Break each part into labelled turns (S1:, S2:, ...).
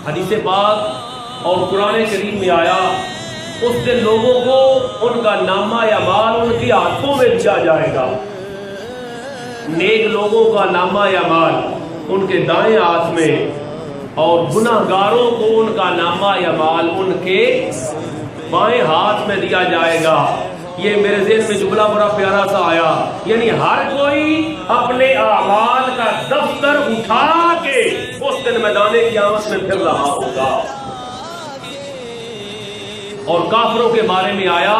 S1: حدیث پاک اور قرآن کریم میں آیا اس دن لوگوں کو ان کا نامہ یا مال ان کے ہاتھوں میں دیا جائے گا. نیک لوگوں کا نامہ یا مال ان کے دائیں ہاتھ میں اور گناہ گاروں کو ان کا نامہ یا مال ان کے بائیں ہاتھ میں دیا جائے گا. یہ میرے ذہن میں جملہ بڑا پیارا سا آیا، یعنی ہر کوئی اپنے اعمال کا دفتر اٹھا کے اس دن میدان قیامت میں پھر رہا ہوگا. اور کافروں کے بارے میں آیا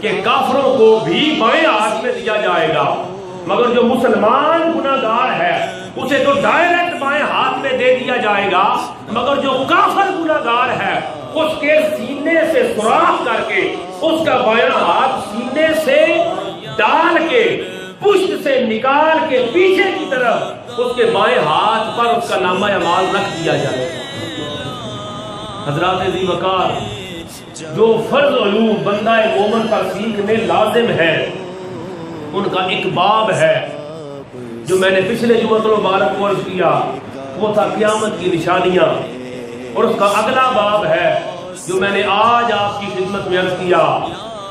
S1: کہ کافروں کو بھی بائیں ہاتھ میں دیا جائے گا، مگر جو مسلمان گناہگار ہے اسے تو ڈائریکٹ بائیں ہاتھ میں دے دیا جائے گا، مگر جو کافر گناہگار ہے اس کے سینے سے سوراخ کر کے اس کا بائیں ہاتھ سینے سے ڈال کے پشت سے نکال کے پیچھے کی طرف اس کے بائیں ہاتھ پر اس کا نامہ اعمال رکھ دیا جائے گا. حضرات ذی وقار، جو فرض علوم بندہ مومن پر سیکھنے لازم ہے ان کا ایک باب ہے جو میں نے پچھلے جمعہ المبارک کو عرض کیا، وہ تھا قیامت کی نشانیاں. اور اس کا اگلا باب ہے جو میں نے آج آپ کی خدمت میں عرض کیا،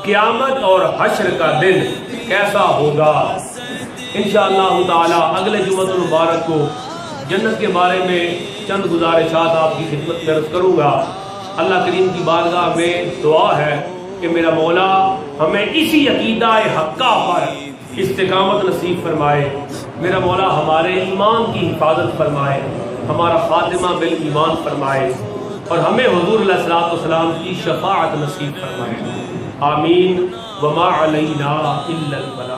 S1: قیامت اور حشر کا دن کیسا ہوگا. انشاءاللہ تعالی اگلے جمعہ المبارک کو جنت کے بارے میں چند گزارشات آپ کی خدمت میں عرض کروں گا. اللہ کریم کی بارگاہ میں دعا ہے کہ میرا مولا ہمیں اسی عقیدہ حقہ پر استقامت نصیب فرمائے. میرا مولا ہمارے ایمان کی حفاظت فرمائے، ہمارا خاتمہ بالایمان فرمائے، اور ہمیں حضور علیہ الصلوۃ والسلام کی شفاعت نصیب فرمائے. آمین. وما علینا الا البلاغ.